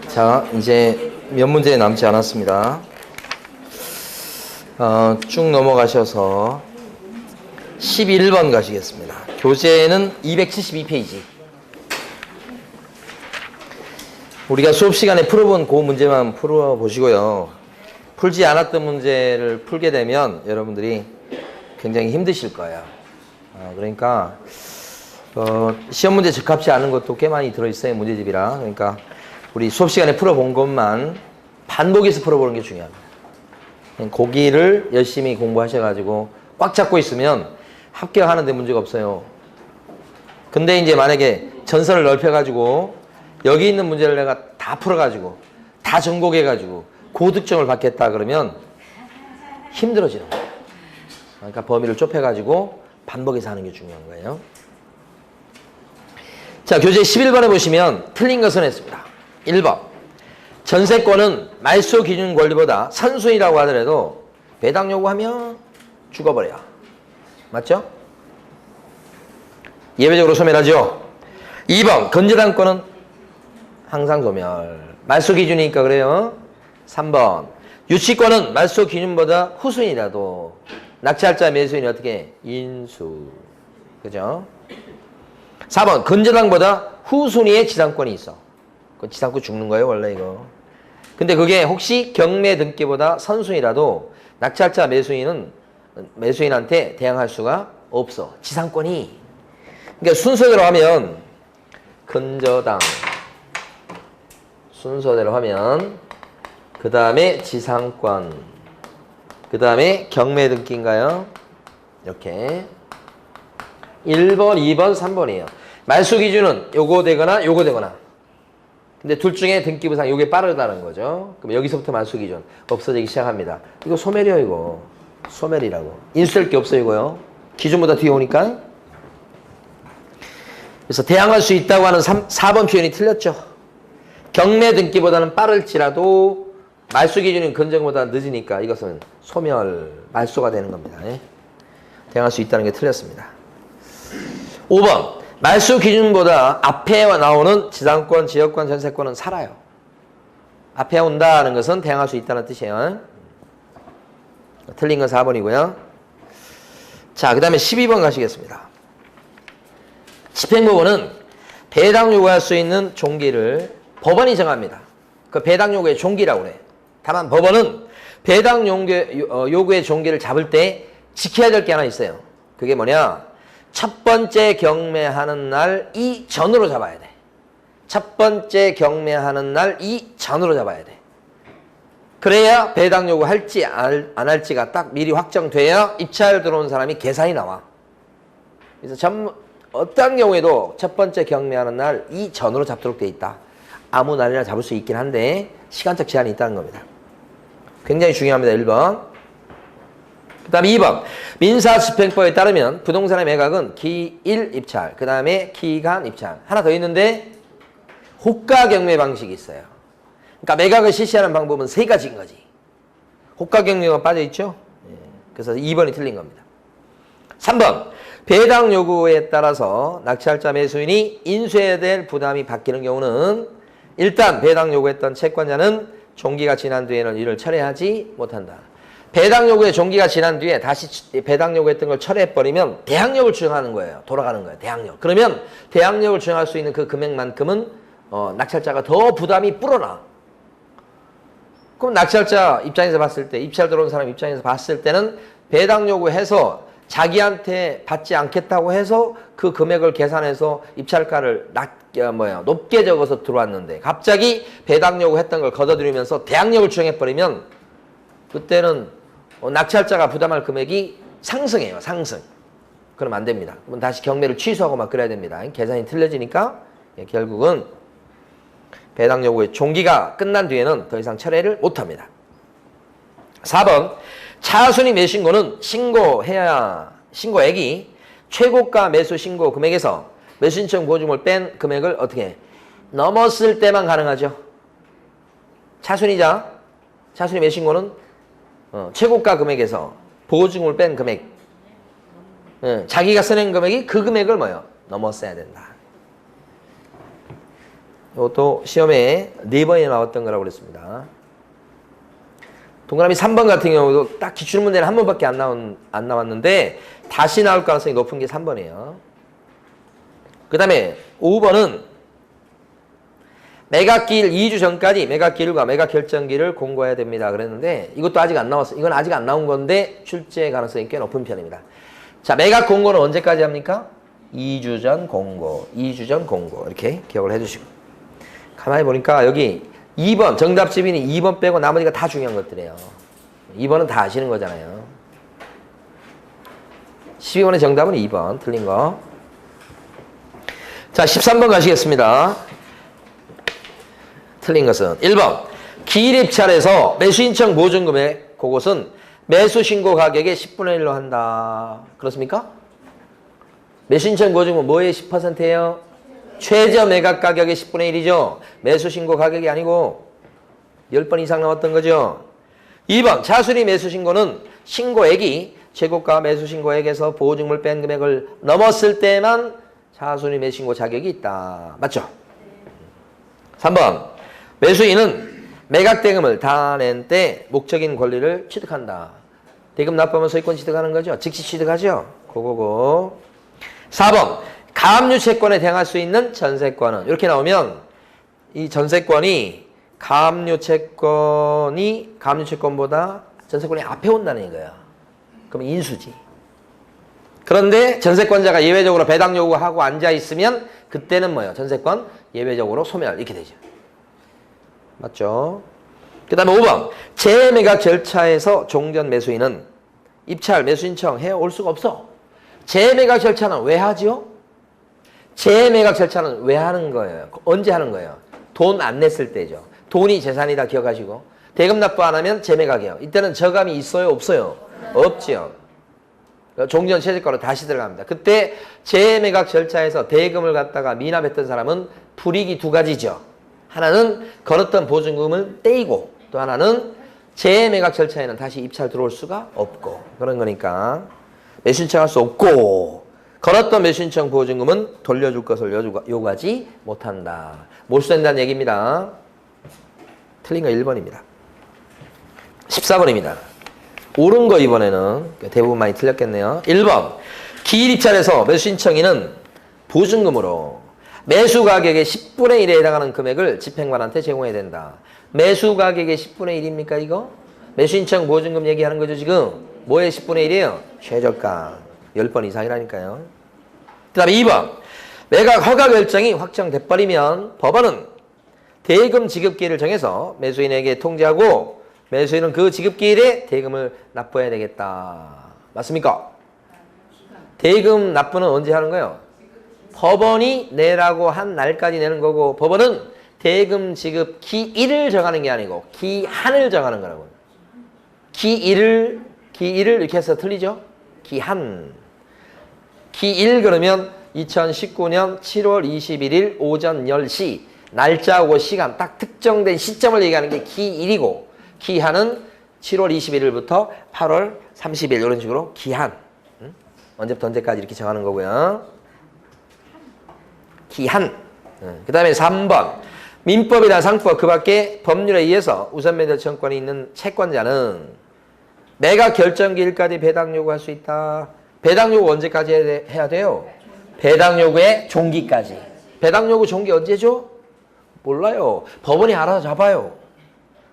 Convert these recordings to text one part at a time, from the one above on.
자, 이제 몇 문제 남지 않았습니다. 쭉 넘어가셔서 11번 가시겠습니다. 교재는 272페이지. 우리가 수업 시간에 풀어본 그 문제만 풀어보시고요. 풀지 않았던 문제를 풀게 되면 여러분들이 굉장히 힘드실 거예요. 그러니까 시험 문제 적합치 않은 것도 꽤 많이 들어있어요. 문제집이라. 그러니까 우리 수업 시간에 풀어본 것만 반복해서 풀어보는 게 중요합니다. 고기를 열심히 공부하셔가지고 꽉 잡고 있으면 합격하는데 문제가 없어요. 근데 이제 만약에 전선을 넓혀가지고 여기 있는 문제를 내가 다 풀어가지고 다 전곡해가지고 고득점을 받겠다 그러면 힘들어지는 거예요. 그러니까 범위를 좁혀가지고 반복해서 하는 게 중요한 거예요. 자, 교재 11번에 보시면 틀린 것은 했습니다. 1번. 전세권은 말소 기준 권리보다 선순위라고 하더라도 배당 요구하면 죽어버려요. 맞죠? 예외적으로 소멸하죠. 2번. 건재당권은 항상 소멸. 말소 기준이니까 그래요. 3번. 유치권은 말소 기준보다 후순위라도 낙찰자 매수인이 어떻게? 인수. 그죠? 4번. 건재당보다 후순위에 지상권이 있어. 그 지상권 죽는 거예요, 원래 이거. 근데 그게 혹시 경매 등기보다 선순위라도 낙찰자 매수인한테 대항할 수가 없어. 지상권이. 그러니까 순서대로 하면 건저당 순서대로 하면 그 다음에 지상권 그 다음에 경매 등기인가요? 이렇게 1번, 2번, 3번이에요. 말소 기준은 요거 되거나 요거 되거나. 근데 둘 중에 등기부상 요게 빠르다는 거죠. 그럼 여기서부터 말소 기준 없어지기 시작합니다. 이거 소멸이에요, 이거. 소멸이라고. 인수될 게 없어요, 이거요. 기준보다 뒤에 오니까. 그래서 대항할 수 있다고 하는 4번 표현이 틀렸죠. 경매 등기보다는 빠를지라도 말소 기준이 건정보다 늦으니까 이것은 소멸, 말소가 되는 겁니다. 예? 대항할 수 있다는 게 틀렸습니다. 5번. 말소 기준보다 앞에 나오는 지상권, 지역권, 전세권은 살아요. 앞에 온다는 것은 대항할 수 있다는 뜻이에요. 틀린 건 4번이고요. 자, 그 다음에 12번 가시겠습니다. 집행법원은 배당 요구할 수 있는 종기를 법원이 정합니다. 그 배당 요구의 종기라고 그래. 다만 법원은 배당 요구의 종기를 잡을 때 지켜야 될 게 하나 있어요. 그게 뭐냐? 첫 번째 경매하는 날 이전으로 잡아야 돼. 첫 번째 경매하는 날 이전으로 잡아야 돼. 그래야 배당 요구할지 안 할지가 딱 미리 확정돼야 입찰 들어온 사람이 계산이 나와. 그래서 어떤 경우에도 첫 번째 경매하는 날 이전으로 잡도록 돼 있다. 아무 날이나 잡을 수 있긴 한데 시간적 제한이 있다는 겁니다. 굉장히 중요합니다. 1번. 그 다음에 2번. 민사집행법에 따르면 부동산의 매각은 기일 입찰, 그 다음에 기간 입찰. 하나 더 있는데 호가 경매 방식이 있어요. 그러니까 매각을 실시하는 방법은 3가지인 거지. 호가 경매가 빠져있죠. 그래서 2번이 틀린 겁니다. 3번. 배당 요구에 따라서 낙찰자 매수인이 인수해야 될 부담이 바뀌는 경우는 일단 배당 요구했던 채권자는 종기가 지난 뒤에는 이를 철회하지 못한다. 배당 요구의 종기가 지난 뒤에 다시 배당 요구했던 걸 철회해버리면 대항력을 주장하는 거예요. 돌아가는 거예요. 대항력. 그러면 대항력을 주장할 수 있는 그 금액만큼은 낙찰자가 더 부담이 불어나. 그럼 낙찰자 입장에서 봤을 때, 입찰 들어온 사람 입장에서 봤을 때는 배당 요구해서 자기한테 받지 않겠다고 해서 그 금액을 계산해서 입찰가를 높게 적어서 들어왔는데 갑자기 배당 요구했던 걸 걷어들이면서 대항력을 주장해버리면 그때는 낙찰자가 부담할 금액이 상승해요. 상승. 그러면 안 됩니다. 그럼 다시 경매를 취소하고 막 그래야 됩니다. 계산이 틀려지니까 결국은 배당 요구의 종기가 끝난 뒤에는 더 이상 철회를 못합니다. 4번. 차순위 매신고는 신고액이 최고가 매수 신고 금액에서 매수신청 보증금을 뺀 금액을 어떻게 넘었을 때만 가능하죠. 차순위자, 차순위 매신고는 최고가 금액에서 보증금을 뺀 금액, 자기가 써낸 금액이 그 금액을 넘었어야 된다. 이것도 시험에 4번이 나왔던 거라고 그랬습니다. 동그라미 3번 같은 경우도 딱 기출문제는 한 번밖에 안 나왔는데 다시 나올 가능성이 높은 게 3번이에요. 그 다음에 5번은 매각기일 2주 전까지 매각기일과 매각결정기를 공고해야 됩니다. 그랬는데 이것도 아직 안 나왔어요. 이건 아직 안 나온 건데 출제 가능성이 꽤 높은 편입니다. 자, 매각 공고는 언제까지 합니까? 2주 전 공고, 2주 전 공고 이렇게 기억을 해주시고 가만히 보니까 여기 2번 정답집이니 2번 빼고 나머지가 다 중요한 것들이에요. 2번은 다 아시는 거잖아요. 12번의 정답은 2번 틀린 거. 자, 13번 가시겠습니다. 틀린 것은 1번 기일입찰에서 매수인청 보증금액 그것은 매수신고 가격의 10분의 1로 한다. 그렇습니까? 매수인청 보증금은 뭐의 10%예요? 최저 매각 가격의 10분의 1이죠. 매수신고 가격이 아니고 10번 이상 나왔던 거죠. 2번 차순위 매수신고는 신고액이 최고가 매수신고액에서 보증금을 뺀 금액을 넘었을 때만 차순위 매수신고 자격이 있다. 맞죠? 3번 매수인은 매각 대금을 다 낸 때 목적인 권리를 취득한다. 대금 납부하면 소유권 취득하는 거죠. 즉시 취득하죠. 고고고. 4번 가압류 채권에 대항할 수 있는 전세권은 이렇게 나오면 이 전세권이 가압류 채권보다 전세권이 앞에 온다는 거예요. 그럼 인수지. 그런데 전세권자가 예외적으로 배당 요구하고 앉아 있으면 그때는 뭐예요? 전세권 예외적으로 소멸 이렇게 되죠. 맞죠? 그 다음에 5번 재매각 절차에서 종전 매수인은 입찰 매수신청 해올 수가 없어. 재매각 절차는 왜 하죠? 재매각 절차는 왜 하는 거예요? 언제 하는 거예요? 돈 안 냈을 때죠. 돈이 재산이다 기억하시고 대금 납부 안 하면 재매각이에요. 이때는 저감이 있어요? 없어요? 없지요. 종전 채권으로 다시 들어갑니다. 그때 재매각 절차에서 대금을 갖다가 미납했던 사람은 불이익이 두 가지죠. 하나는 걸었던 보증금을 떼이고 또 하나는 재매각 절차에는 다시 입찰 들어올 수가 없고 그런 거니까 매수신청할 수 없고 걸었던 매수신청 보증금은 돌려줄 것을 요구하지 못한다. 몰수된다는 얘기입니다. 틀린 거 1번입니다. 14번입니다. 옳은 거 이번에는 대부분 많이 틀렸겠네요. 1번 기일입찰에서 매수신청인은 보증금으로 매수 가격의 10분의 1에 해당하는 금액을 집행관한테 제공해야 된다. 매수 가격의 10분의 1입니까 이거? 매수신청 보증금 얘기하는 거죠 지금? 뭐의 10분의 1이에요? 최저가 10번 이상이라니까요. 그 다음에 2번 매각 허가 결정이 확정돼버리면 법원은 대금 지급기일을 정해서 매수인에게 통지하고 매수인은 그 지급기일에 대금을 납부해야 되겠다. 맞습니까? 대금 납부는 언제 하는 거예요? 법원이 내라고 한 날까지 내는 거고 법원은 대금 지급 기일을 정하는 게 아니고 기한을 정하는 거라고. 기일을 이렇게 해서 틀리죠? 기한. 기일 그러면 2019년 7월 21일 오전 10시 날짜하고 시간 딱 특정된 시점을 얘기하는 게 기일이고 기한은 7월 21일부터 8월 30일 이런 식으로 기한. 언제부터 언제까지 이렇게 정하는 거고요. 기한. 그 다음에 3번 민법이나 상법 그 밖에 법률에 의해서 우선 매도 청권이 있는 채권자는 매각 결정기일까지 배당 요구할 수 있다. 배당 요구 언제까지 해야 돼요? 배당 요구의 종기까지. 배당 요구 종기 언제죠? 몰라요. 법원이 알아서 잡아요.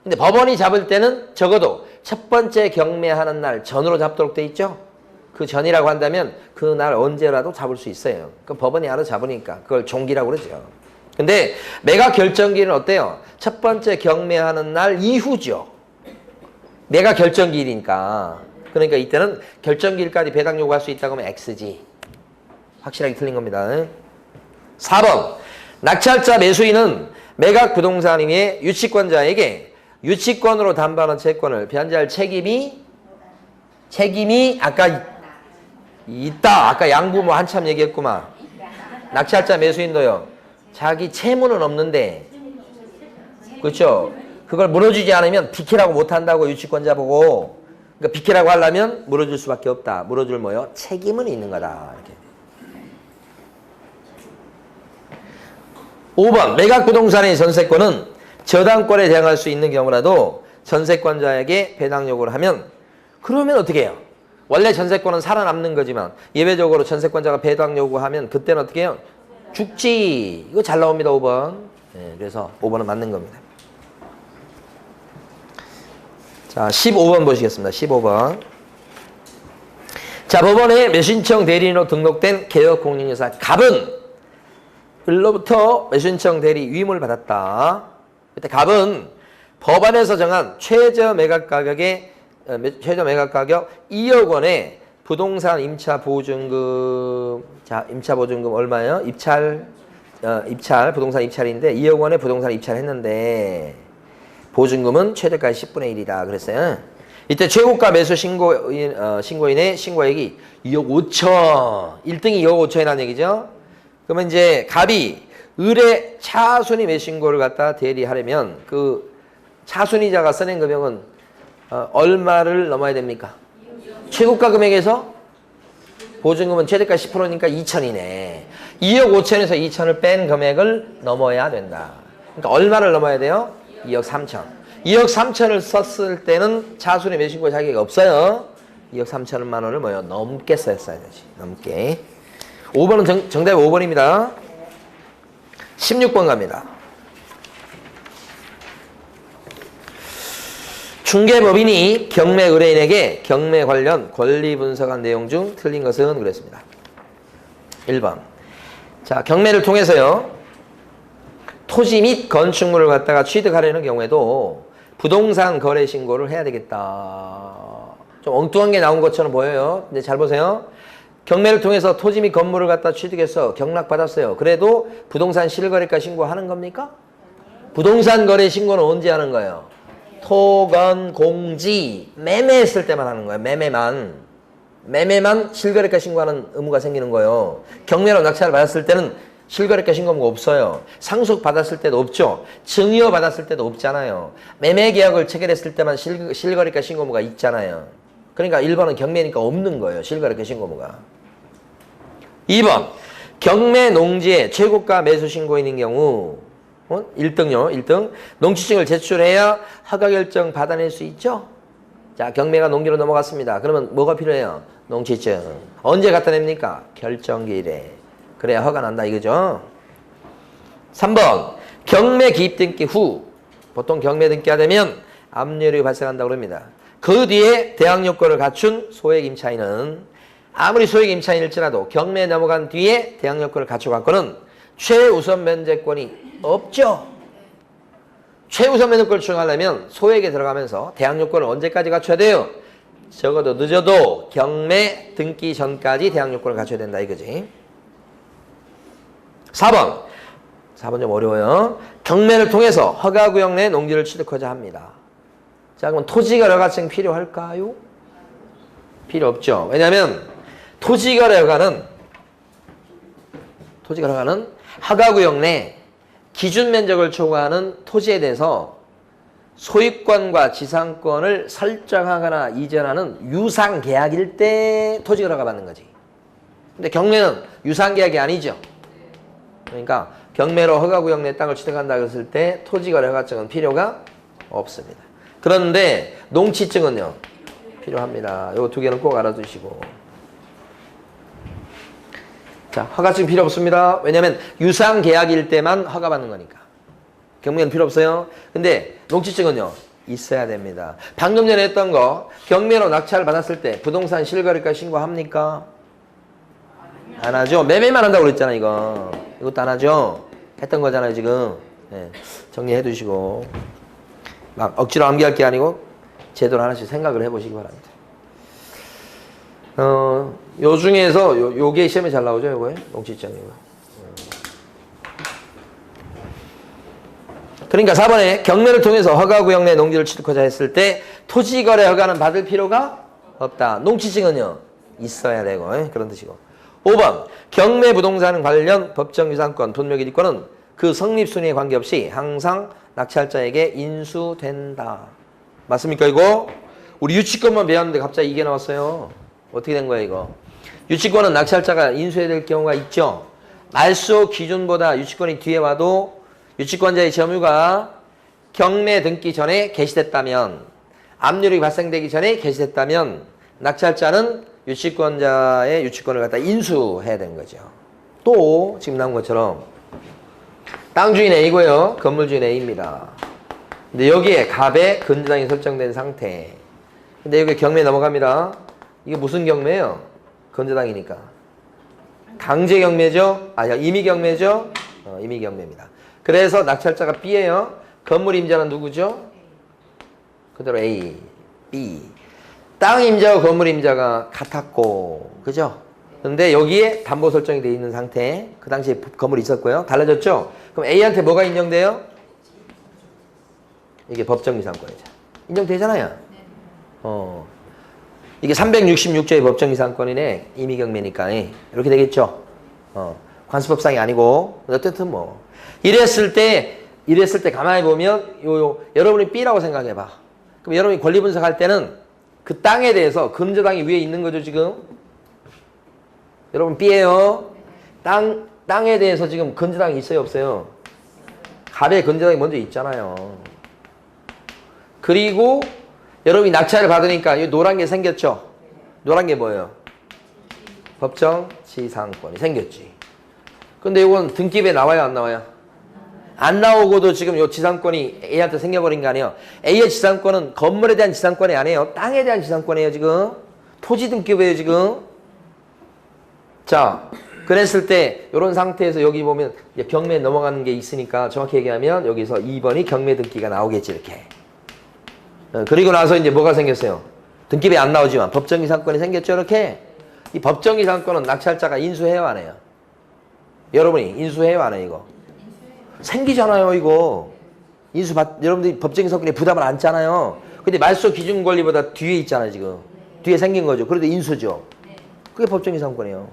근데 법원이 잡을 때는 적어도 첫 번째 경매하는 날 전으로 잡도록 돼 있죠? 그 전이라고 한다면 그날 언제라도 잡을 수 있어요. 그 법원이 알아서 잡으니까 그걸 종기라고 그러죠. 근데 매각 결정기일은 어때요? 첫 번째 경매하는 날 이후죠. 매각 결정기일이니까. 그러니까 이때는 결정기일까지 배당 요구할 수 있다고 하면 X지. 확실하게 틀린 겁니다. 4번 낙찰자 매수인은 매각 부동산임의 유치권자에게 유치권으로 담보하는 채권을 변제할 책임이 아까 있다. 아까 양부 뭐 한참 얘기했구만. 낙찰자 매수인도요. 자기 채무는 없는데 그렇죠. 그걸 물어주지 않으면 비키라고 못한다고 유치권자 보고. 그러니까 비키라고 하려면 물어줄 수밖에 없다. 물어줄 뭐요? 책임은 있는 거다. 이렇게. 5번 매각부동산의 전세권은 저당권에 대항할 수 있는 경우라도 전세권자에게 배당 요구를 하면 그러면 어떻게 해요? 원래 전세권은 살아남는 거지만 예외적으로 전세권자가 배당 요구하면 그때는 어떻게 해요? 죽지. 이거 잘 나옵니다. 5번. 네, 그래서 5번은 맞는 겁니다. 자, 15번 보시겠습니다. 15번. 자, 법원에 매수신청 대리인으로 등록된 개업공인중개사 갑은 을로부터 매수신청 대리 위임을 받았다. 그때 갑은 법안에서 정한 최저 매각 가격 2억 원에 부동산 임차 보증금, 자, 임차 보증금 얼마예요? 입찰 부동산 입찰인데 2억 원에 부동산 입찰했는데 보증금은 최저가의 10분의 1이다 그랬어요. 이때 최고가 매수 신고인의 신고액이 2억 5천, 1등이 2억 5천이라는 얘기죠. 그러면 이제 갑이 을의 차순위 매수 신고를 갖다 대리하려면 그 차순위자가 써낸 금액은 얼마를 넘어야 됩니까? 최고가 금액에서 보증금은 최저가 10%니까 2천이네. 2억 5천에서 2천을 뺀 금액을 넘어야 된다. 그러니까 얼마를 넘어야 돼요? 2억 3천. 2억 3천을 썼을 때는 차순위 매수 신고 자격이 없어요. 2억 3천만 원을 뭐요? 넘게 썼어야 되지. 넘게. 5번은 정답이 5번입니다. 16번 갑니다. 중개법인이 경매 의뢰인에게 경매 관련 권리 분석한 내용 중 틀린 것은 그랬습니다. 1번. 자, 경매를 통해서요. 토지 및 건축물을 갖다가 취득하려는 경우에도 부동산 거래 신고를 해야 되겠다. 좀 엉뚱한 게 나온 것처럼 보여요. 근데 잘 보세요. 경매를 통해서 토지 및 건물을 갖다 취득해서 경락받았어요. 그래도 부동산 실거래가 신고하는 겁니까? 부동산 거래 신고는 언제 하는 거예요? 토건, 공지, 매매했을 때만 하는 거예요. 매매만 실거래가 신고하는 의무가 생기는 거예요. 경매로 낙찰을 받았을 때는 실거래가 신고 의무가 없어요. 상속 받았을 때도 없죠. 증여 받았을 때도 없잖아요. 매매 계약을 체결했을 때만 실거래가 신고 의무가 있잖아요. 그러니까 1번은 경매니까 없는 거예요. 실거래가 신고 의무가. 2번. 경매 농지에 최고가 매수 신고인인 경우 1등요. 1등. 농지증을 제출해야 허가 결정 받아낼 수 있죠. 자, 경매가 농지로 넘어갔습니다. 그러면 뭐가 필요해요? 농지증. 언제 갖다 냅니까? 결정기일에. 그래야 허가 난다 이거죠. 3번. 경매 기입 등기 후. 보통 경매 등기가 되면 압류율이 발생한다고 합니다. 그 뒤에 대항 요건을 갖춘 소액 임차인은 아무리 소액 임차인일지라도 경매에 넘어간 뒤에 대항 요건을 갖추고 갖고는 최우선 면제권이 없죠. 최우선 면제권을 추정하려면 소액에 들어가면서 대항 요건을 언제까지 갖춰야 돼요? 적어도 늦어도 경매 등기 전까지 대항 요건을 갖춰야 된다 이거지. 4번 좀 어려워요. 경매를 통해서 허가구역 내 농지를 취득하자 합니다. 자, 그럼 토지거래 허가증 필요할까요? 필요 없죠. 왜냐하면 토지거래 허가는 허가구역 내 기준 면적을 초과하는 토지에 대해서 소유권과 지상권을 설정하거나 이전하는 유상계약일 때 토지거래 허가 받는 거지. 근데 경매는 유상계약이 아니죠. 그러니까 경매로 허가구역 내 땅을 취득한다 했을 때 토지거래 허가증은 필요가 없습니다. 그런데 농지증은요. 필요합니다. 요 두 개는 꼭 알아두시고. 자, 허가증 필요 없습니다. 왜냐하면 유상계약일 때만 허가받는 거니까. 경매는 필요 없어요. 근데 농지증은요. 있어야 됩니다. 방금 전에 했던 거 경매로 낙찰을 받았을 때 부동산 실거래가 신고합니까? 안 하죠. 매매만 한다고 그랬잖아 이거. 이것도 안 하죠. 했던 거잖아요 지금. 네, 정리해 두시고. 막 억지로 암기할 게 아니고 제대로 하나씩 생각을 해보시기 바랍니다. 요 중에서 요게 시험에 잘 나오죠, 요거에? 농지증 이거. 그러니까 4번에 경매를 통해서 허가구역 내 농지를 취득하자 했을 때 토지거래 허가는 받을 필요가 없다. 농지증은요, 있어야 되고, 그런 뜻이고. 5번, 경매 부동산 관련 법정 유상권, 분묘기득권은 그 성립순위에 관계없이 항상 낙찰자에게 인수된다. 맞습니까, 이거? 우리 유치권만 배웠는데 갑자기 이게 나왔어요. 어떻게 된 거야, 이거? 유치권은 낙찰자가 인수해야 될 경우가 있죠. 말소 기준보다 유치권이 뒤에 와도 유치권자의 점유가 경매 등기 전에 개시됐다면, 압류력이 발생되기 전에 개시됐다면 낙찰자는 유치권자의 유치권을 갖다 인수해야 되는 거죠. 또 지금 나온 것처럼 땅 주인 A고요. 건물 주인 A입니다. 근데 여기에 갑의 근저당이 설정된 상태. 근데 여기 경매 넘어갑니다. 이게 무슨 경매예요? 근저당이니까. 강제 경매죠? 임의 경매죠? 임의 경매입니다. 그래서 낙찰자가 B예요. 건물 임자는 누구죠? 그대로 A, B. 땅 임자와 건물 임자가 같았고, 그죠? 근데 여기에 담보 설정이 되어 있는 상태. 그 당시에 건물이 있었고요. 달라졌죠? 그럼 A한테 뭐가 인정돼요? 이게 법정이상권이죠. 인정되잖아요. 이게 366조의 법정이상권이네. 임의경매니까. 이렇게 되겠죠. 관습법상이 아니고. 어쨌든 뭐. 이랬을 때 가만히 보면, 여러분이 B라고 생각해봐. 그럼 여러분이 권리 분석할 때는 그 땅에 대해서 근저당이 위에 있는 거죠, 지금? 여러분 B예요. 땅에 대해서 지금 근저당이 있어요, 없어요? 갑의 근저당이 먼저 있잖아요. 그리고 여러분이 낙찰을 받으니까 이 노란 게 생겼죠? 노란 게 뭐예요? 법정 지상권이 생겼지. 근데 이건 등기부에 나와요, 안 나와요? 안 나오고도 지금 이 지상권이 A한테 생겨버린 거 아니에요? A의 지상권은 건물에 대한 지상권이 아니에요. 땅에 대한 지상권이에요, 지금. 토지 등기부예요, 지금. 자, 그랬을 때 이런 상태에서 여기 보면 이제 경매에 넘어가는 게 있으니까 정확히 얘기하면 여기서 2번이 경매 등기가 나오겠지, 이렇게. 그리고 나서 이제 뭐가 생겼어요? 등기부에 안 나오지만 법정이상권이 생겼죠, 이렇게. 이 법정이상권은 낙찰자가 인수해요, 안 해요? 여러분이 인수해요, 안 해요, 이거? 생기잖아요, 이거. 여러분들이 법정이상권에 부담을 안잖아요. 근데 말소 기준 권리보다 뒤에 있잖아요, 지금. 뒤에 생긴 거죠. 그래도 인수죠. 그게 법정이상권이에요.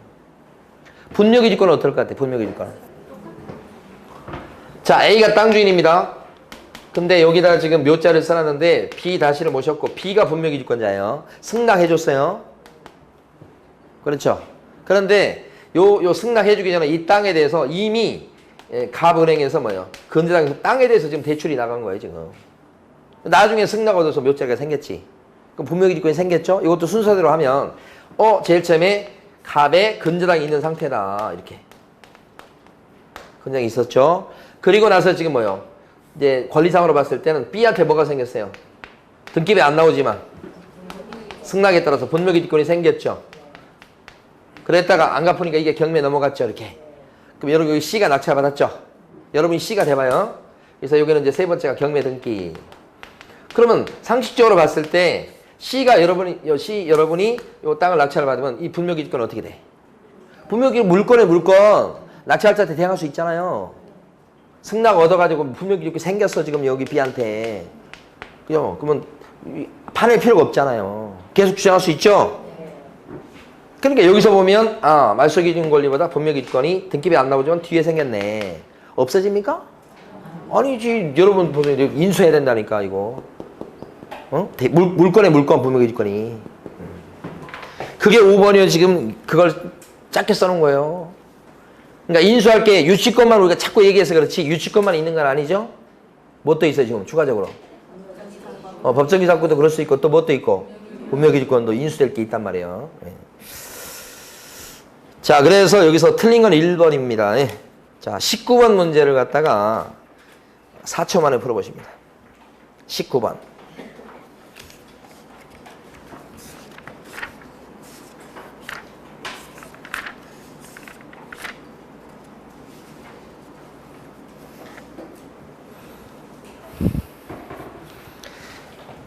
분묘기지권은 어떨 것 같아, 분묘기지권은? 자, A가 땅 주인입니다. 근데 여기다 지금 묘자를 써놨는데 B 다시를 모셨고 B가 분묘기지권자예요. 승낙해줬어요. 그렇죠. 그런데 요 승낙해주기 전에 이 땅에 대해서 이미 갑은행에서 뭐예요? 근저당에서 땅에 대해서 지금 대출이 나간 거예요, 지금. 나중에 승낙 얻어서 묘자가 생겼지. 그럼 분묘기지권이 생겼죠? 이것도 순서대로 하면 제일 처음에 갑에 근저당이 있는 상태다, 이렇게. 근저당이 있었죠. 그리고 나서 지금 뭐예요? 이제 권리상으로 봤을 때는 B한테 뭐가 생겼어요? 등기부에 안 나오지만 승낙에 따라서 분묘기지권이 생겼죠. 그랬다가 안 갚으니까 이게 경매에 넘어갔죠, 이렇게. 그럼 여러분 여기 C가 낙찰 받았죠. 여러분이 C가 돼봐요. 그래서 여기는 이제 세 번째가 경매 등기. 그러면 상식적으로 봤을 때 여러분이 이 땅을 낙찰을 받으면 이 분묘기지권은 어떻게 돼? 분묘기 물건에 물건 낙찰자한테 대항할 수 있잖아요. 승낙 얻어가지고 분묘기지권이 생겼어, 지금 여기 B한테. 그죠? 그러면 판을 필요가 없잖아요. 계속 주장할 수 있죠? 그러니까 여기서 보면 말소기준 권리보다 분묘기지권이 등기부에 안 나오지만 뒤에 생겼네. 없어집니까? 아니지. 여러분 보세요. 인수해야 된다니까, 이거. 물건에 물건 분묘기지권이. 그게 5번이요. 지금 그걸 짧게 써놓은 거예요. 그러니까 인수할 게 유치권만 우리가 자꾸 얘기해서 그렇지 유치권만 있는 건 아니죠? 뭐 또 있어요, 지금 추가적으로? 법정기상권도 그럴 수 있고 또 뭐 또 있고 분묘기지권도 인수될 게 있단 말이에요. 네. 자, 그래서 여기서 틀린 건 1번입니다. 네. 자, 19번 문제를 갖다가 4초 만에 풀어보십니다. 19번.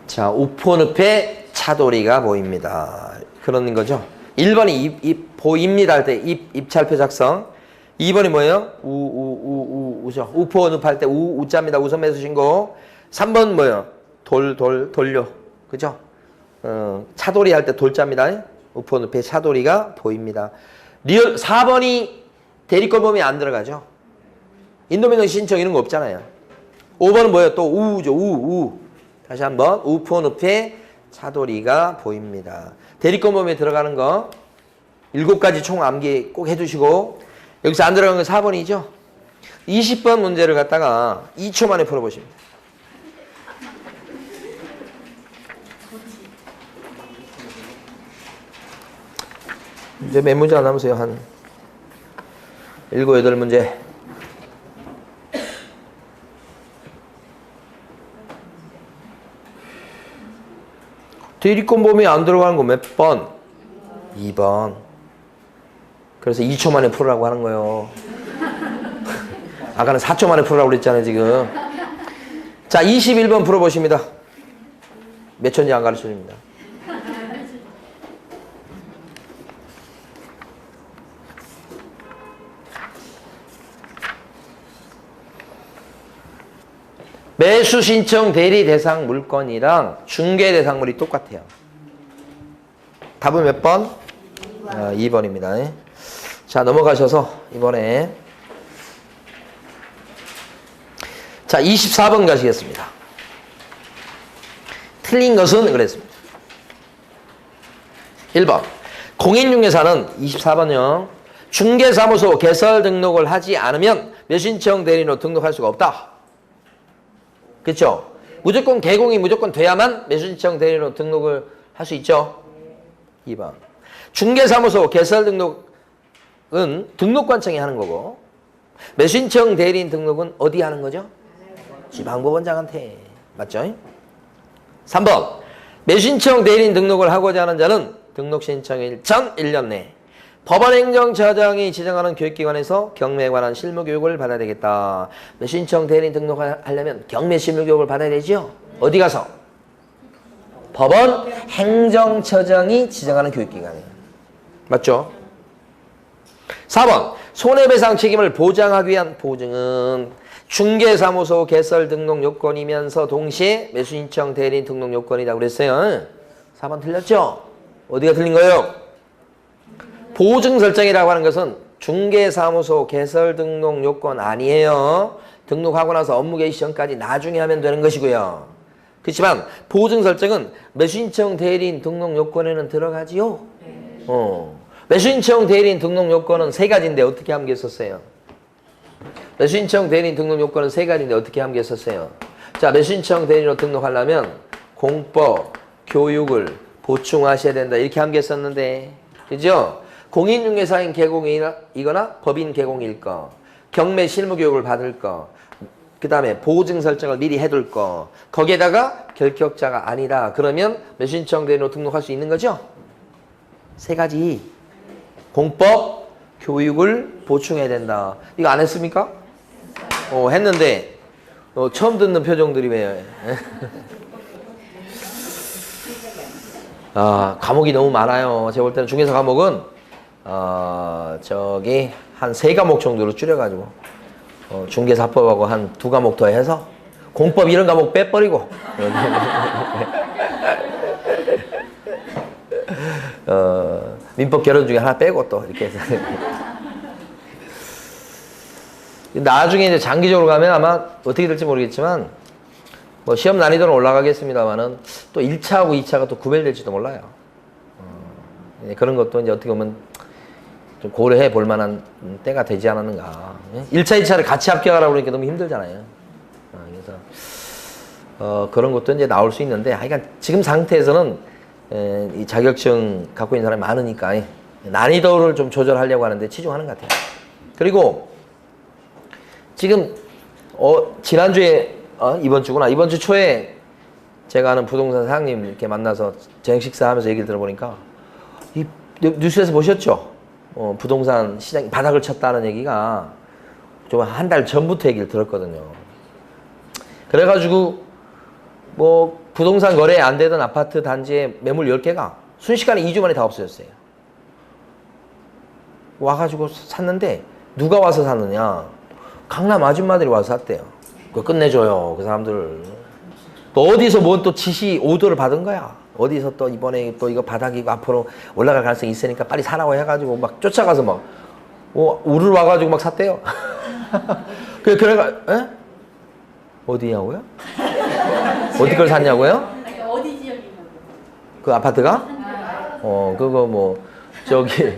자, 우포늪에 차돌이가 보입니다. 그런 거죠. 1번이 보입니다 할 때 입찰표 작성. 2번이 뭐예요? 우죠. 우포늪 할 때 우자입니다. 우선 매수 신고. 3번 뭐예요? 돌려. 그죠? 차돌이 할 때 돌자입니다. 우포늪에 차돌이가 보입니다. 4번이 대리권 범위에 안 들어가죠. 인도명령 신청 이런 거 없잖아요. 5번은 뭐예요? 또 우죠. 다시 한번 우포늪에 차돌이가 보입니다. 대리권 범위에 들어가는 거 7가지 총 암기 꼭 해주시고 여기서 안 들어간 건 4번이죠. 20번 문제를 갖다가 2초 만에 풀어보십니다. 이제 몇 문제 안 남으세요? 한 7, 8문제. 대리권 범위 안 들어가는 거 몇 번? 2번. 그래서 2초 만에 풀으라고 하는 거예요. 아까는 4초 만에 풀으라고 그랬잖아요, 지금. 자, 21번 풀어보십니다. 몇 초인지 안 가르쳐 줍니다. 매수 신청 대리 대상 물건이랑 중개 대상물이 똑같아요. 답은 몇 번? 2번입니다. 자, 넘어가셔서 이번에 자, 24번 가시겠습니다. 틀린 것은 그랬습니다. 1번 공인중개사는 24번요. 중개사무소 개설 등록을 하지 않으면 매수신청 대리인으로 등록할 수가 없다. 그렇죠? 무조건 개공이 무조건 돼야만 매수신청 대리인으로 등록을 할 수 있죠. 2번 중개사무소 개설 등록은 등록관청이 하는 거고 매수신청 대리인 등록은 어디 하는 거죠? 지방법원장한테. 맞죠? 3번 매수신청 대리인 등록을 하고자 하는 자는 등록 신청일 전 1년 내 법원행정처장이 지정하는 교육기관에서 경매에 관한 실무교육을 받아야 되겠다. 매수신청 대리인 등록하려면 경매 실무교육을 받아야 되죠? 어디 가서? 법원행정처장이 지정하는 교육기관이에요. 맞죠? 4번 손해배상 책임을 보장하기 위한 보증은 중개사무소 개설 등록 요건이면서 동시에 매수신청 대리인 등록 요건이라고 그랬어요. 4번 틀렸죠? 어디가 틀린 거예요? 보증 설정이라고 하는 것은 중개사무소 개설 등록 요건 아니에요. 등록하고 나서 업무 개시 전까지 나중에 하면 되는 것이고요. 그렇지만 보증 설정은 매수신청 대리인 등록 요건에는 들어가지요. 매수신청 대리인 등록 요건은 3가지인데 어떻게 함기했었어요? 매수신청 대리인 등록 요건은 3가지인데 어떻게 함기했었어요? 자, 매수신청 대리인으로 등록하려면 공법, 교육을 보충하셔야 된다. 이렇게 함기했었는데, 그죠? 공인중개사인 개공이거나 법인 개공일 거, 경매 실무교육을 받을 거, 그 다음에 보증 설정을 미리 해둘 거, 거기에다가 결격자가 아니다. 그러면 매수신청 대리인으로 등록할 수 있는 거죠? 3가지. 공법, 교육을 보충해야 된다. 이거 안 했습니까? 했는데 처음 듣는 표정들이 왜? 과목이 너무 많아요. 제가 볼 때는 중개사 과목은 저기 한 3과목 정도로 줄여가지고 중개사법하고 한 2과목 더 해서 공법 이런 과목 빼버리고 민법 결혼 중에 하나 빼고 또 이렇게 해서 나중에 이제 장기적으로 가면 아마 어떻게 될지 모르겠지만 뭐 시험 난이도는 올라가겠습니다만은 또 1차하고 2차가 또 구별될지도 몰라요. 그런 것도 이제 어떻게 보면 좀 고려해 볼 만한 때가 되지 않았는가. 1차, 2차를 같이 합격하라고 그러니까 너무 힘들잖아요. 그래서 그런 것도 이제 나올 수 있는데 하여간 지금 상태에서는 이 자격증 갖고 있는 사람이 많으니까 난이도를 좀 조절하려고 하는데 치중하는 것 같아요. 그리고 지금 지난주에 이번 주구나. 이번 주 초에 제가 아는 부동산 사장님 이렇게 만나서 저녁 식사하면서 얘기를 들어보니까 이 뉴스에서 보셨죠? 부동산 시장이 바닥을 쳤다는 얘기가 좀 한 달 전부터 얘기를 들었거든요. 그래가지고 뭐 부동산 거래 안 되던 아파트 단지의 매물 10개가 순식간에 2주 만에 다 없어졌어요. 와가지고 샀는데 누가 와서 샀느냐? 강남 아줌마들이 와서 샀대요. 그거 끝내줘요. 그 사람들. 또 어디서 뭔 또 지시 오더를 받은 거야. 어디서 또 이번에 또 이거 바닥이고 앞으로 올라갈 가능성이 있으니까 빨리 사라고 해가지고 막 쫓아가서 막 우르르 와가지고 막 샀대요. 그래가 어디냐고요? 어디 걸 샀냐고요? 어디 지역이냐고. 그 아파트가? 그거 뭐 저기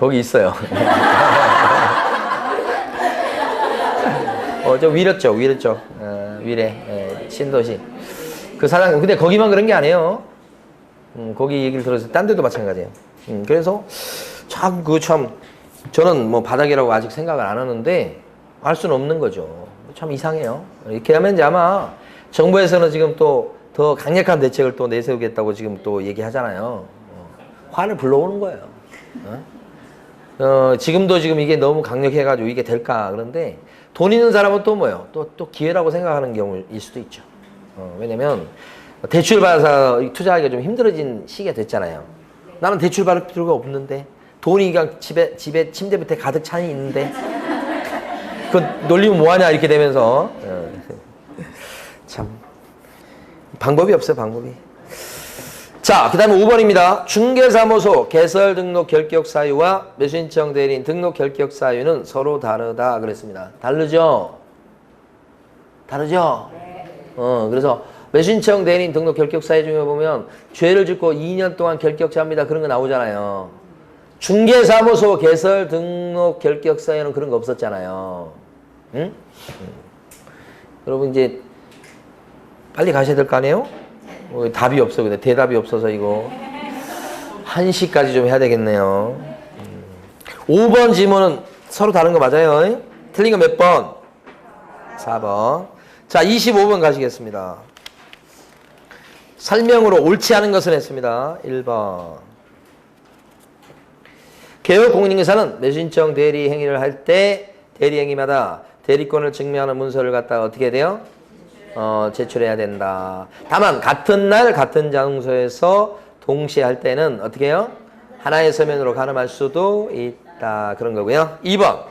거기 있어요. 좀 위렸죠, 위렸죠. 위례, 신도시. 그 사장, 근데 거기만 그런 게 아니에요. 거기 얘기를 들어서 딴 데도 마찬가지예요. 그래서 참, 저는 뭐 바닥이라고 아직 생각을 안 하는데, 알 수는 없는 거죠. 참 이상해요. 이렇게 하면 이제 아마 정부에서는 지금 또 더 강력한 대책을 또 내세우겠다고 지금 또 얘기하잖아요. 화를 불러오는 거예요. 지금도 지금 이게 너무 강력해가지고 이게 될까? 그런데 돈 있는 사람은 또 뭐예요? 또 기회라고 생각하는 경우일 수도 있죠. 왜냐면 대출 받아서 투자하기가 좀 힘들어진 시기가 됐잖아요. 나는 대출 받을 필요가 없는데 돈이 그냥 집에 침대 밑에 가득 차 있는데 그 놀리면 뭐하냐 이렇게 되면서 참 방법이 없어요. 방법이. 자, 그 다음에 5번입니다. 중개사무소 개설 등록 결격 사유와 매수신청 대리인 등록 결격 사유는 서로 다르다 그랬습니다. 다르죠? 다르죠? 네. 그래서 매수신청 대리인 등록 결격 사유 중에 보면 죄를 짓고 2년 동안 결격자입니다. 그런 거 나오잖아요. 중개사무소 개설 등록 결격 사유는 그런 거 없었잖아요. 응? 여러분 이제 빨리 가셔야 될 거 아니에요? 답이 없어. 근데 대답이 없어서 이거 1시까지 좀 해야 되겠네요. 5번 지문은 서로 다른 거 맞아요? 틀린 거 몇 번? 4번. 자, 25번 가시겠습니다. 설명으로 옳지 않은 것은 했습니다. 1번. 개업 공인인계사는 매수신청 대리 행위를 할 때 대리 행위마다 대리권을 증명하는 문서를 갖다가 어떻게 해야 돼요? 제출해야 된다. 다만 같은 날 같은 장소에서 동시에 할 때는 어떻게 해요? 하나의 서면으로 가늠할 수도 있다. 그런 거고요. 2번.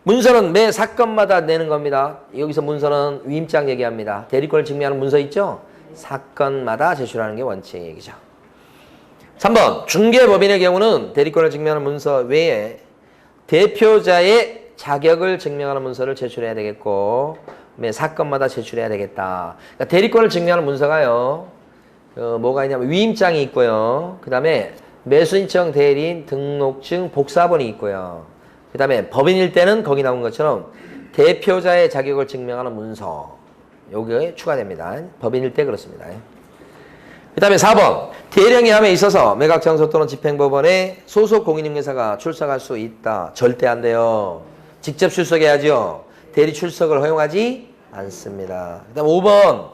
문서는 매 사건마다 내는 겁니다. 여기서 문서는 위임장 얘기합니다. 대리권을 증명하는 문서 있죠? 사건마다 제출하는 게 원칙 얘기죠. 3번. 중개법인의 경우는 대리권을 증명하는 문서 외에 대표자의 자격을 증명하는 문서를 제출해야 되겠고 매 사건마다 제출해야 되겠다. 그러니까 대리권을 증명하는 문서가요. 뭐가 있냐면 위임장이 있고요. 그 다음에 매수신청 대리인 등록증 복사본이 있고요. 그 다음에 법인일 때는 거기 나온 것처럼 대표자의 자격을 증명하는 문서. 요게 추가됩니다. 법인일 때 그렇습니다. 그 다음에 4번. 대리행위함에 있어서 매각장소 또는 집행법원에 소속 공인인계사가 출석할 수 있다. 절대 안 돼요. 직접 출석해야죠. 대리 출석을 허용하지 않습니다. 그 다음 5번.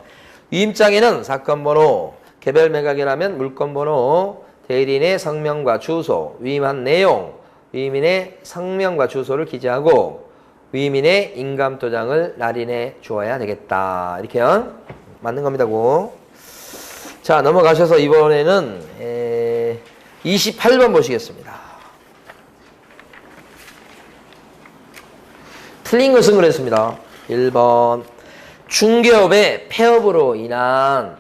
위임장에는 사건번호, 개별 매각이라면 물건번호, 대리인의 성명과 주소, 위임한 내용, 위임인의 성명과 주소를 기재하고 위임인의 인감도장을 날인해 주어야 되겠다. 이렇게요. 맞는 겁니다고. 자, 넘어가셔서 이번에는 28번 보시겠습니다. 틀린 것은 그랬습니다. 1번. 중개업의 폐업으로 인한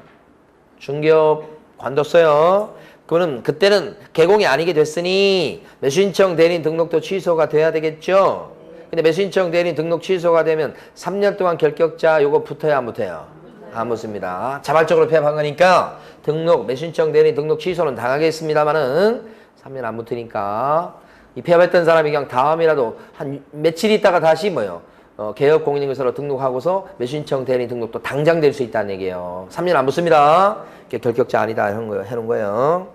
중개업 관뒀어요. 그거는 그때는 개공이 아니게 됐으니 매수신청 대리인 등록도 취소가 돼야 되겠죠. 근데 매수신청 대리인 등록 취소가 되면 3년 동안 결격자 요거 붙어야 안 붙어요? 안 붙습니다. 자발적으로 폐업한 거니까 등록 매수신청 대리인 등록 취소는 당하겠습니다만은 3년 안 붙으니까 이 폐업했던 사람이 그냥 다음이라도 한 며칠 있다가 다시 뭐요? 개업 공인인계사로 등록하고서 매수신청 대리인 등록도 당장 될 수 있다는 얘기예요. 3년 안 붙습니다. 결격자 아니다 해놓은 거예요.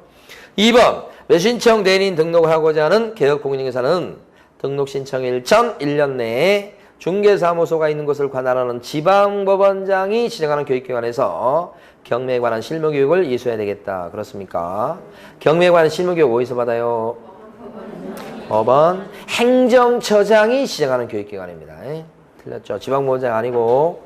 2번. 매수신청 대리인 등록을 하고자 하는 개업 공인인계사는 등록 신청일 전 1년 내에 중개사무소가 있는 곳을 관할하는 지방법원장이 지정하는 교육기관에서 경매에 관한 실무교육을 이수해야 되겠다. 그렇습니까? 경매에 관한 실무교육 어디서 받아요? 법원 행정처장이 지정하는 교육기관입니다. 틀렸죠? 지방법원장 아니고.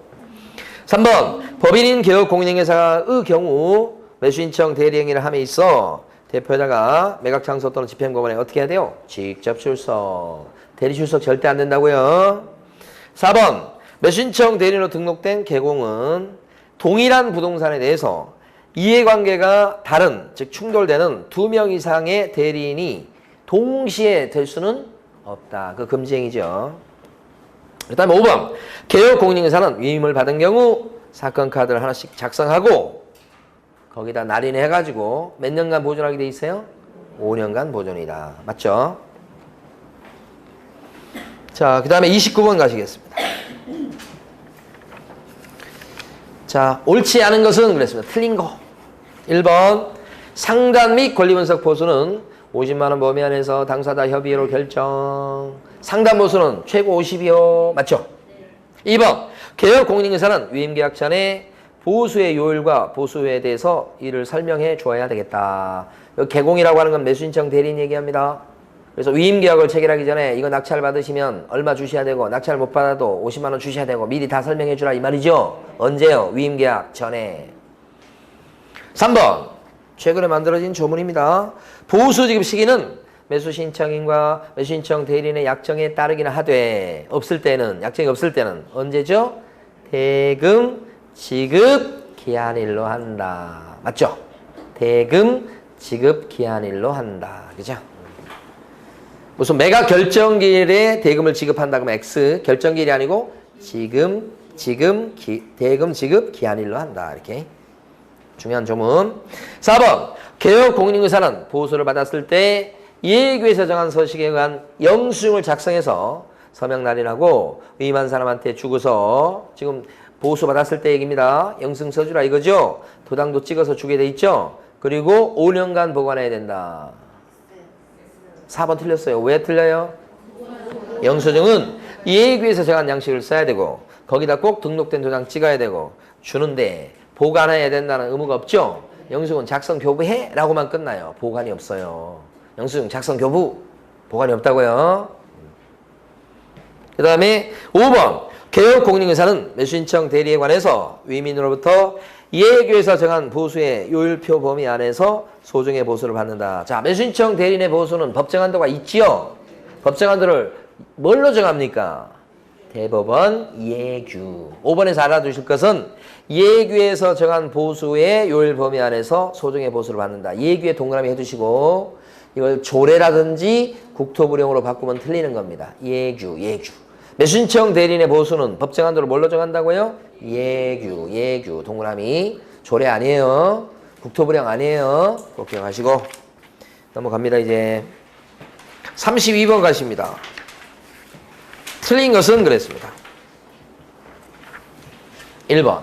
3번. 법인인 개업 공인인계사의 경우 매수신청 대리행위를 함에 있어 대표자가 매각장소 또는 집행법원에 어떻게 해야 돼요? 직접 출석. 대리 출석 절대 안 된다고요. 4번. 매수신청 대리인으로 등록된 개공은 동일한 부동산에 대해서 이해관계가 다른, 즉 충돌되는 2명 이상의 대리인이 동시에 될 수는 없다. 그 금지행위죠. 그 다음에 5번. 개업 공인인계사는 위임을 받은 경우 사건 카드를 하나씩 작성하고 거기다 날인해가지고 몇 년간 보존하게 돼 있어요? 5년간 보존이다. 맞죠? 자, 그 다음에 29번 가시겠습니다. 자, 옳지 않은 것은 그랬습니다. 틀린 거. 1번. 상단 및 권리분석 보수는 50만 원 범위 안에서 당사자 협의로 결정. 상단 보수는 최고 50이요. 맞죠? 2번. 개업 공인인사는 위임계약 전에 보수의 요율과 보수에 대해서 이를 설명해 주어야 되겠다. 여기 개공이라고 하는 건 매수신청 대리인 얘기합니다. 그래서 위임계약을 체결하기 전에 이거 낙찰 받으시면 얼마 주셔야 되고 낙찰 못 받아도 50만 원 주셔야 되고 미리 다 설명해 주라 이 말이죠. 언제요? 위임계약 전에. 3번. 최근에 만들어진 조문입니다. 보수 지급 시기는 매수신청인과 매수신청 대리인의 약정에 따르기는 하되 없을 때는 약정이 없을 때는 언제죠? 대금 지급 기한일로 한다. 맞죠? 대금 지급 기한일로 한다. 그죠? 무슨 매각 결정기일에 대금을 지급한다 그러면 X 결정기일이 아니고 대금 지급 기한일로 한다. 이렇게 중요한 조문. 4번. 개업 공인인사는 보수를 받았을 때 예규에서 정한 서식에 의한 영수증을 작성해서 서명 날인하고 위임한 사람한테 주고서 지금 보수 받았을 때 얘기입니다. 영수증 써주라 이거죠. 도장도 찍어서 주게 돼 있죠. 그리고 5년간 보관해야 된다. 4번 틀렸어요. 왜 틀려요? 영수증은 예규에서 정한 양식을 써야 되고 거기다 꼭 등록된 도장 찍어야 되고 주는데 보관해야 된다는 의무가 없죠. 영수증은 작성 교부해? 라고만 끝나요. 보관이 없어요. 영수증 작성 교부 보관이 없다고요. 그 다음에 5번. 개업 공인인사는 매수신청 대리에 관해서 위민으로부터 예규에서 정한 보수의 요율표 범위 안에서 소정의 보수를 받는다. 자, 매수신청 대리인의 보수는 법정한도가 있지요. 법정한도를 뭘로 정합니까? 대법원 예규. 5번에서 알아두실 것은 예규에서 정한 보수의 요율 범위 안에서 소정의 보수를 받는다. 예규에 동그라미 해두시고 이걸 조례라든지 국토부령으로 바꾸면 틀리는 겁니다. 예규. 매수신청 대리인의 보수는 법정한도를 뭘로 정한다고요? 예규. 동그라미. 조례 아니에요. 국토부령 아니에요. 꼭 기억하시고 넘어갑니다. 이제 32번 가십니다. 틀린 것은 그랬습니다. 1번.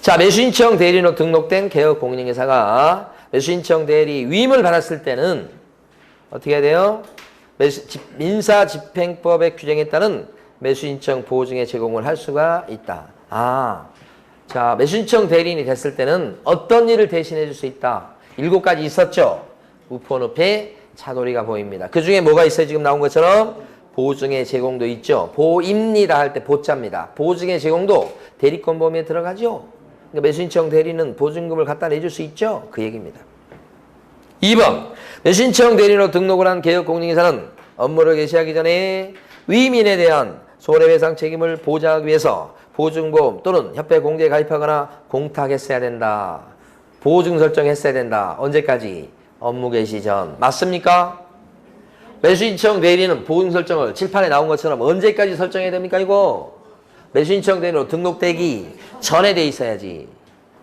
자, 매수신청 대리인으로 등록된 개업 공인인사가 매수신청 대리 위임을 받았을 때는 어떻게 해야 돼요? 민사집행법의 규정에 따른 매수신청 보증의 제공을 할 수가 있다. 자, 매수신청 대리인이 됐을 때는 어떤 일을 대신해 줄 수 있다. 7가지 있었죠. 우포늪에 차돌이가 보입니다. 그 중에 뭐가 있어요? 지금 나온 것처럼 보증의 제공도 있죠. 보입니다 할 때 보자입니다. 보증의 제공도 대리권 범위에 들어가죠. 그러니까 매수신청 대리는 보증금을 갖다 내줄 수 있죠. 그 얘기입니다. 2번. 매수신청 대리인으로 등록을 한 개업 공인인사는 업무를 개시하기 전에 위민에 대한 손해배상 책임을 보장하기 위해서 보증보험 또는 협회 공제에 가입하거나 공탁했어야 된다. 보증 설정했어야 된다. 언제까지? 업무 개시 전. 맞습니까? 매수신청 대리는 보증 설정을 칠판에 나온 것처럼 언제까지 설정해야 됩니까? 이거 매수신청 대리로 등록되기 전에 돼 있어야지.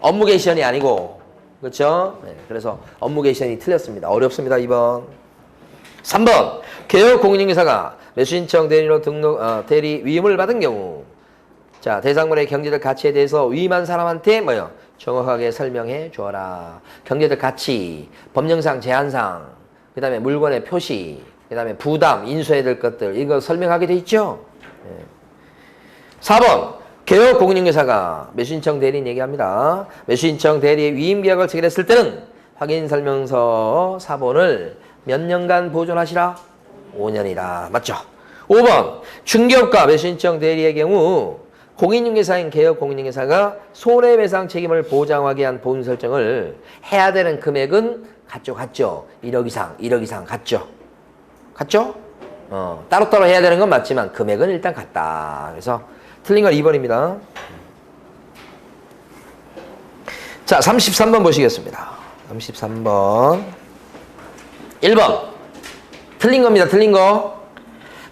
업무 개시전이 아니고. 그렇죠? 네, 그래서 업무 개시전이 틀렸습니다. 어렵습니다. 2번. 3번. 개업 공인인사가 매수신청 대리로 대리 위임을 받은 경우 자, 대상물의 경제적 가치에 대해서 위임한 사람한테 뭐요? 정확하게 설명해 주어라. 경제적 가치, 법령상 제한상, 그 다음에 물건의 표시, 그 다음에 부담, 인수해야 될 것들 이거 설명하게 돼 있죠. 네. 4번. 개업 공인인사가 매수신청 대리인 얘기합니다. 매수신청 대리의 위임계약을 체결했을 때는 확인설명서 사본을 몇 년간 보존하시라? 5년이다. 맞죠? 5번. 중개업과 매수신청 대리의 경우 공인중개사인 개업 공인중개사가 손해배상 책임을 보장하기 위한 보험 설정을 해야 되는 금액은 같죠? 1억 이상 같죠? 따로따로 해야 되는 건 맞지만 금액은 일단 같다. 그래서 틀린 건 2번입니다. 자, 33번 보시겠습니다. 33번. 1번. 틀린 겁니다. 틀린 거.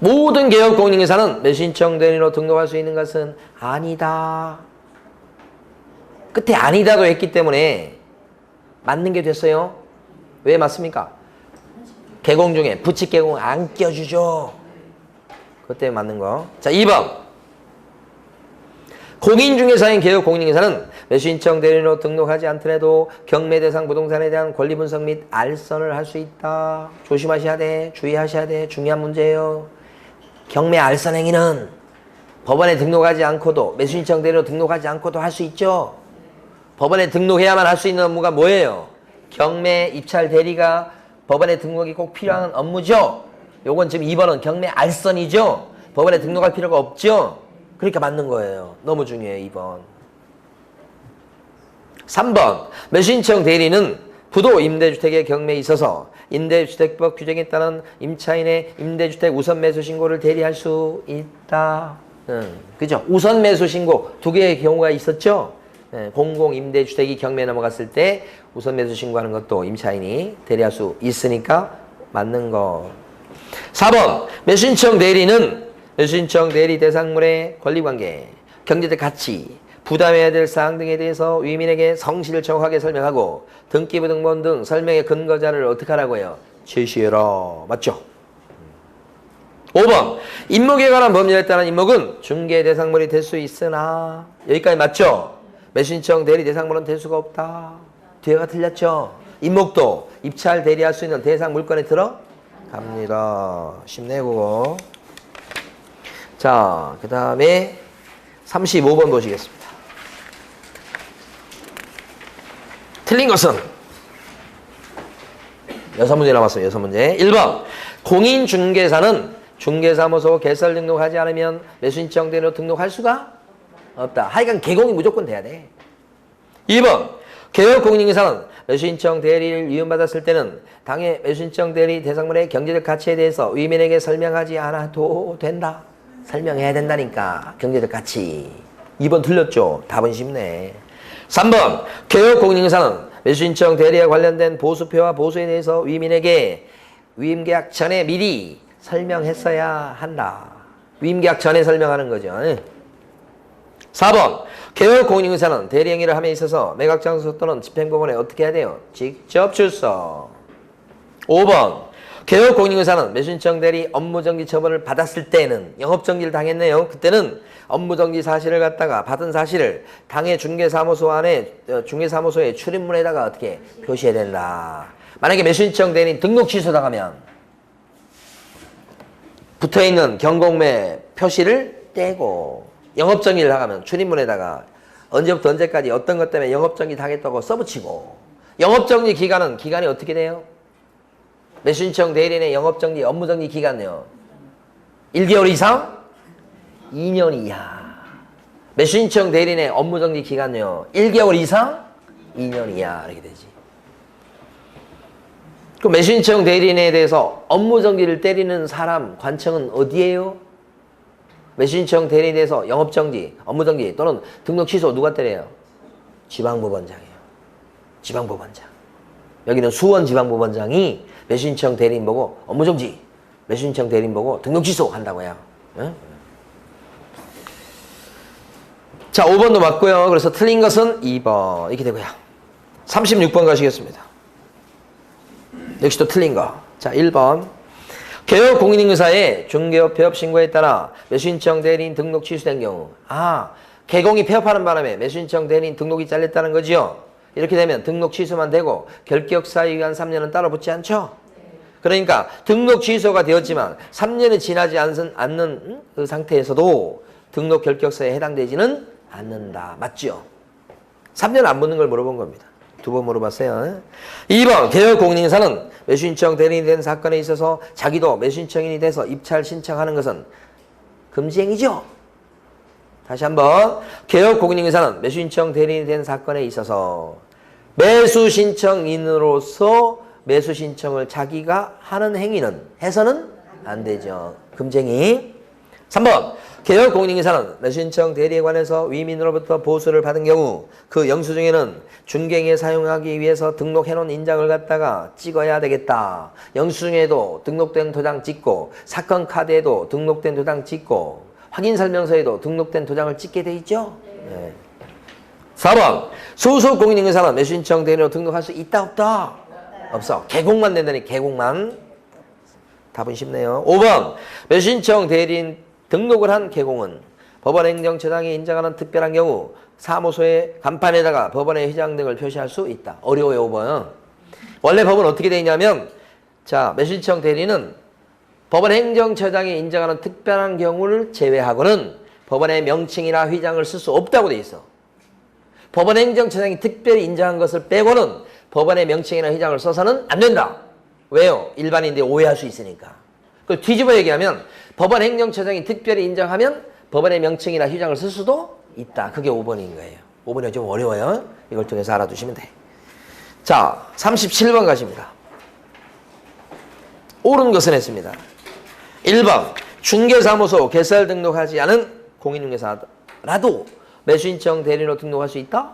모든 개업 공인인사는 매수신청 대리인으로 등록할 수 있는 것은 아니다. 끝에 아니다도 했기 때문에 맞는 게 됐어요. 왜 맞습니까? 개공 중에 부칙 개공 안 껴주죠. 그때 맞는 거. 자, 2번. 공인중개사인 개업 공인중개사는 매수신청 대리인으로 등록하지 않더라도 경매 대상 부동산에 대한 권리 분석 및 알선을 할 수 있다. 조심하셔야 돼. 주의하셔야 돼. 중요한 문제예요. 경매 알선 행위는 법원에 등록하지 않고도 매수신청 대리인으로 등록하지 않고도 할 수 있죠. 법원에 등록해야만 할 수 있는 업무가 뭐예요? 경매 입찰 대리가 법원에 등록이 꼭 필요한 업무죠. 요건 지금 2번은 경매 알선이죠. 법원에 등록할 필요가 없죠. 그러니까 맞는 거예요. 너무 중요해요. 2번. 3번. 매수신청 대리는 부도 임대주택의 경매에 있어서 임대주택법 규정에 따른 임차인의 임대주택 우선 매수 신고를 대리할 수 있다. 그죠? 우선 매수 신고 두 개의 경우가 있었죠. 공공 임대주택이 경매에 넘어갔을 때 우선 매수 신고하는 것도 임차인이 대리할 수 있으니까 맞는 거. 4번. 매수신청 대리는 매수신청 대리 대상물의 권리관계, 경제적 가치, 부담해야 될 사항 등에 대해서 위민에게 성실을 정확하게 설명하고 등기부 등본 등 설명의 근거자를 어떻게 하라고요? 제시해라. 맞죠? 5번. 임목에 관한 법률에 따른 임목은 중개 대상물이 될 수 있으나 여기까지 맞죠? 매수신청 대리 대상물은 될 수가 없다. 뒤에가 틀렸죠? 임목도 입찰 대리할 수 있는 대상 물건에 들어갑니다. 쉽네 그거. 자, 그 다음에 35번 보시겠습니다. 틀린 것은 6문제 남았어요. 6문제. 1번. 공인중개사는 중개사무소 개설 등록하지 않으면 매수신청 대리로 등록할 수가 없다. 하여간 개공이 무조건 돼야 돼. 2번. 개업공인중개사는 매수신청 대리를 위임받았을 때는 당해 매수신청 대리 대상물의 경제적 가치에 대해서 위민에게 설명하지 않아도 된다. 설명해야 된다니까. 경제적 가치. 2번 틀렸죠? 답은 쉽네. 3번. 개업공인중개사는 매수신청 대리와 관련된 보수표와 보수에 대해서 위민에게 위임계약 전에 미리 설명했어야 한다. 위임계약 전에 설명하는 거죠. 4번. 개업공인중개사는 대리 행위를 함에 있어서 매각장소 또는 집행법원에 어떻게 해야 돼요? 직접 출석. 5번. 개업공인중개사는 매수신청 대리 업무정지 처분을 받았을 때는 영업정지를 당했네요. 그때는 업무정지 사실을 갖다가 받은 사실을 당해 중개사무소의 출입문에다가 어떻게 표시해야 된다. 만약에 매수신청 대리 등록 취소당하면 붙어있는 경공매 표시를 떼고 영업정지를 당하면 출입문에다가 언제부터 언제까지 어떤 것 때문에 영업정지 당했다고 써붙이고 영업정지 기간이 어떻게 돼요? 매수신청 대리인의 영업정지, 업무정지 기간이요. 1개월 이상? 2년 이하. 매수신청 대리인의 업무정지 기간이요. 1개월 이상? 2년 이하. 이렇게 되지. 그 매수신청 대리인에 대해서 업무정지를 때리는 사람 관청은 어디예요? 매수신청 대리인에 대해서 영업정지, 업무정지 또는 등록 취소 누가 때려요? 지방법원장이에요. 지방법원장. 여기는 수원지방법원장이 매수신청 대리인 보고 업무정지, 매수신청 대리인 보고 등록 취소 한다고요. 응? 자, 5번도 맞고요. 그래서 틀린 것은 2번 이렇게 되고요. 36번 가시겠습니다. 역시 또 틀린 거. 자, 1번. 개업공인중개사의 중개업 폐업 신고에 따라 매수신청 대리인 등록 취소된 경우. 개공이 폐업하는 바람에 매수신청 대리인 등록이 잘렸다는 거지요. 이렇게 되면 등록 취소만 되고 결격사유 기간 3년은 따로 붙지 않죠? 그러니까 등록 취소가 되었지만 3년이 지나지 않는 그 상태에서도 등록 결격사에 해당되지는 않는다. 맞죠? 3년 안 붙는 걸 물어본 겁니다. 2번 물어봤어요. 2번. 개업공인중개사는 매수신청 대리인이 된 사건에 있어서 자기도 매수신청인이 돼서 입찰 신청하는 것은 금지행위죠? 다시 한번. 개업공인중개사는 매수신청 대리인이 된 사건에 있어서 매수신청인으로서 매수신청을 자기가 하는 행위는 해서는 안 되죠. 금지행위. 3번. 개업공인중개사는 매수신청 대리에 관해서 위민으로부터 보수를 받은 경우 그 영수증에는 중개행위에 사용하기 위해서 등록해놓은 인장을 갖다가 찍어야 되겠다. 영수증에도 등록된 도장 찍고 사건 카드에도 등록된 도장 찍고 확인설명서에도 등록된 도장을 찍게 돼 있죠? 네. 4번. 소속 공인중개사는 매수신청 대리로 등록할 수 있다 없다? 없어. 개공만 된다니 개공만. 답은 쉽네요. 5번 매수신청 대리인 등록을 한 개공은 법원행정처장이 인정하는 특별한 경우 사무소의 간판에다가 법원의 회장 등을 표시할 수 있다. 어려워요. 5번. 원래 법은 어떻게 되어 있냐면 자 매수신청 대리는 법원행정처장이 인정하는 특별한 경우를 제외하고는 법원의 명칭이나 휘장을 쓸 수 없다고 돼 있어. 법원행정처장이 특별히 인정한 것을 빼고는 법원의 명칭이나 휘장을 써서는 안 된다. 왜요? 일반인들이 오해할 수 있으니까. 그걸 뒤집어 얘기하면 법원행정처장이 특별히 인정하면 법원의 명칭이나 휘장을 쓸 수도 있다. 그게 5번인 거예요. 5번이 좀 어려워요. 이걸 통해서 알아두시면 돼. 자, 37번 가십니다. 옳은 것은 했습니다. 1번 중개사무소 개설 등록하지 않은 공인중개사라도 매수신청 대리인으로 등록할 수 있다?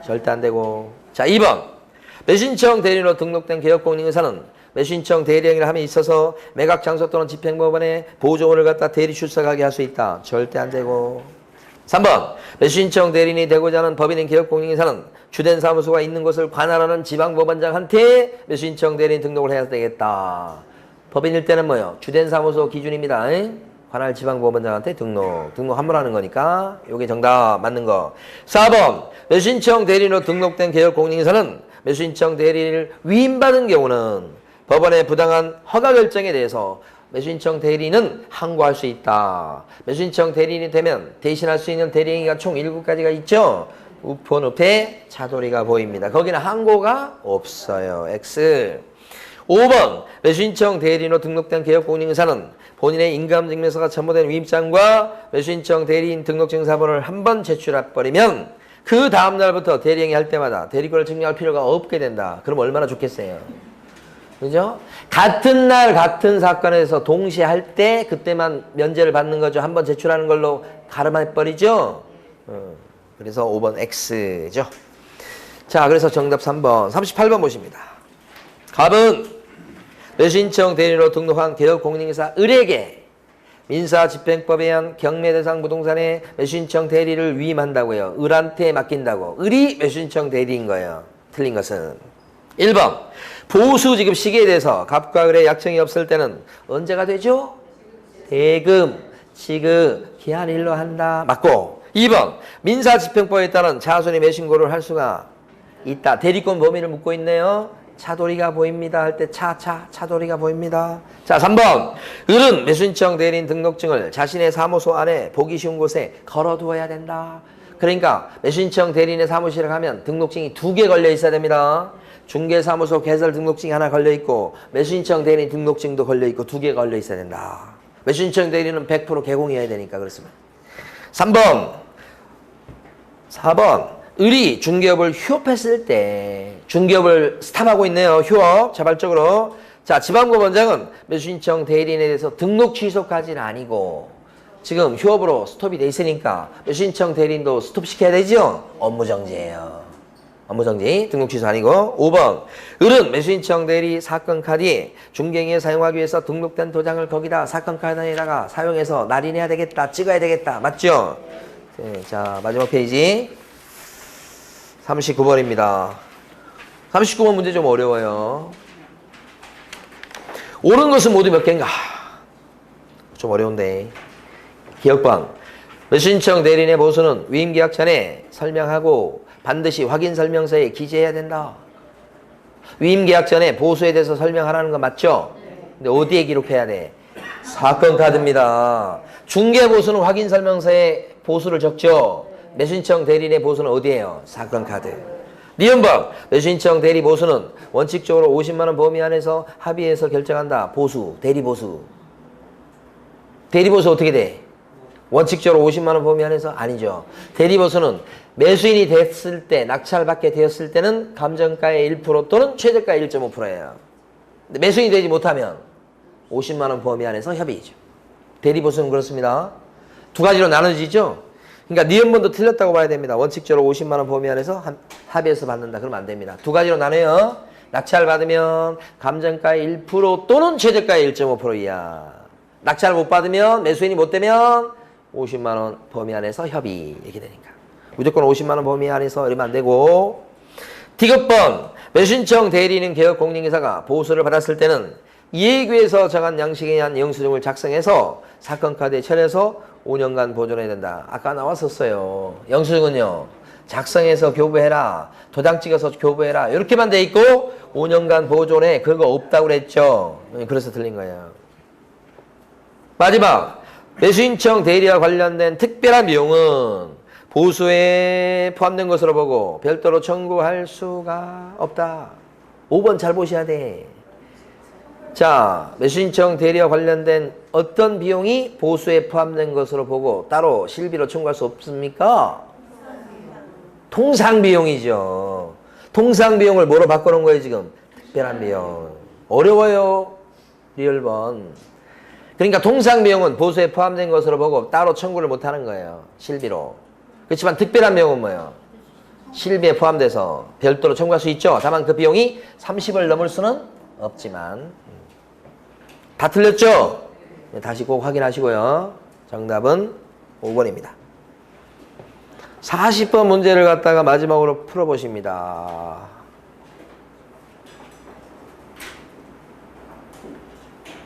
절대 안 되고. 자, 2번 매수신청 대리인으로 등록된 개업공인중개사는 매수신청 대리행위를 함에 있어서 매각 장소 또는 집행법원에 보조원을 갖다 대리 출석하게 할 수 있다. 절대 안 되고. 3번 매수신청 대리인이 되고자 하는 법인인 개업공인중개사는 주된 사무소가 있는 곳을 관할하는 지방법원장한테 매수신청 대리인 등록을 해야 되겠다. 법인일 때는 뭐요? 주된 사무소 기준입니다. 관할 지방법원장한테 등록 한 번 하는 거니까 요게 정답 맞는 거. 4번 매수신청 대리인으로 등록된 개업공인중개사는 매수신청 대리인을 위임받은 경우는 법원의 부당한 허가 결정에 대해서 매수신청 대리인은 항고할 수 있다. 매수신청 대리인이 되면 대신할 수 있는 대리행위가 총 7가지가 있죠. 우폰, 우패, 차돌이가 보입니다. 거기는 항고가 없어요. X. 5번 매수신청 대리인으로 등록된 개업공인중개사는 본인의 인감증명서가 첨부된 위임장과 매수신청 대리인 등록증서본을 한 번 제출해버리면 그 다음날부터 대리행위 할 때마다 대리권을 증명할 필요가 없게 된다. 그럼 얼마나 좋겠어요. 그죠? 같은 날 같은 사건에서 동시에 할 때 그때만 면제를 받는 거죠. 한 번 제출하는 걸로 가름해버리죠. 그래서 5번 X죠. 자, 그래서 정답 3번 38번 보십니다. 갑은 매수신청 대리인으로 등록한 개업공인중개사 을에게 민사집행법에 의한 경매대상 부동산에 매수신청 대리를 위임한다고요. 을한테 맡긴다고. 을이 매수신청 대리인 거예요. 틀린 것은 1번 보수 지급 시기에 대해서 갑과 을의 약정이 없을 때는 언제가 되죠? 대금 지급 기한 일로 한다. 맞고. 2번 민사집행법에 따른 자손이 매신고를 할 수가 있다. 대리권 범위를 묻고 있네요. 차돌이가 보입니다. 할 때 차돌이가 보입니다. 자, 3번 을은 매수신청 대리인 등록증을 자신의 사무소 안에 보기 쉬운 곳에 걸어두어야 된다. 그러니까 매수신청 대리인의 사무실에 가면 등록증이 2개 걸려 있어야 됩니다. 중개사무소 개설 등록증이 하나 걸려 있고 매수신청 대리인 등록증도 걸려 있고 2개 걸려 있어야 된다. 매수신청 대리인은 100% 개공해야 되니까 그렇습니다. 3번 4번 을이 중개업을 휴업했을 때 중개업을 스탑하고 있네요. 휴업 자발적으로. 자, 지방법원장은 매수신청 대리인에 대해서 등록 취소까지는 아니고 지금 휴업으로 스톱이 돼 있으니까 매수신청 대리인도 스톱시켜야 되죠. 업무정지예요. 업무정지. 등록 취소 아니고. 5번 을은 매수신청 대리 사건 카드에 중개행위에 사용하기 위해서 등록된 도장을 거기다 사건 카드에다가 사용해서 날인해야 되겠다. 찍어야 되겠다. 맞죠? 네, 자, 마지막 페이지 39번입니다. 39번 문제 좀 어려워요. 옳은 것은 모두 몇 개인가? 좀 어려운데. 기억방. 매수신청 대리인의 보수는 위임계약 전에 설명하고 반드시 확인 설명서에 기재해야 된다. 위임계약 전에 보수에 대해서 설명하라는 거 맞죠? 근데 어디에 기록해야 돼? 사건 카드입니다. 중개보수는 확인 설명서에 보수를 적죠. 매수신청 대리인의 보수는 어디예요? 사건 카드. 니은법 매수신청 대리 보수는 원칙적으로 50만 원 범위 안에서 합의해서 결정한다. 보수, 대리 보수. 대리 보수 어떻게 돼? 원칙적으로 50만 원 범위 안에서 아니죠. 대리 보수는 매수인이 됐을 때, 낙찰받게 되었을 때는 감정가의 1% 또는 최저가의 1.5%예요. 근데 매수인이 되지 못하면 50만 원 범위 안에서 협의죠. 대리 보수는 그렇습니다. 두 가지로 나눠지죠. 그러니까 니은번도 틀렸다고 봐야 됩니다. 원칙적으로 50만 원 범위 안에서 합의해서 받는다. 그러면 안 됩니다. 두 가지로 나눠요. 낙찰 받으면 감정가의 1% 또는 최저가의 1.5% 이하. 낙찰을 못 받으면 매수인이 못 되면 50만 원 범위 안에서 협의. 이렇게 되니까. 무조건 50만 원 범위 안에서 이러면 안 되고. 디귿번 매수신청 대리인은 개업공인중개사가 보수를 받았을 때는 이에 위해서 정한 양식에 의한 영수증을 작성해서 사건 카드에 처리해서 5년간 보존해야 된다. 아까 나왔었어요. 영수증은요. 작성해서 교부해라. 도장 찍어서 교부해라. 이렇게만 돼 있고 5년간 보존해. 그거 없다고 그랬죠. 그래서 틀린 거예요. 마지막. 매수인청 대리와 관련된 특별한 비용은 보수에 포함된 것으로 보고 별도로 청구할 수가 없다. 5번 잘 보셔야 돼. 자, 매수인청 대리와 관련된 어떤 비용이 보수에 포함된 것으로 보고 따로 실비로 청구할 수 없습니까? 통상비용이죠. 통상비용을 뭐로 바꿔놓은 거예요, 지금? 특별한 비용. 어려워요. 리얼번. 그러니까 통상비용은 보수에 포함된 것으로 보고 따로 청구를 못하는 거예요. 실비로. 그렇지만 특별한 비용은 뭐예요? 실비에 포함돼서 별도로 청구할 수 있죠. 다만 그 비용이 30을 넘을 수는 없지만. 다 틀렸죠? 다시 꼭 확인하시고요. 정답은 5번입니다. 40번 문제를 갖다가 마지막으로 풀어보십니다.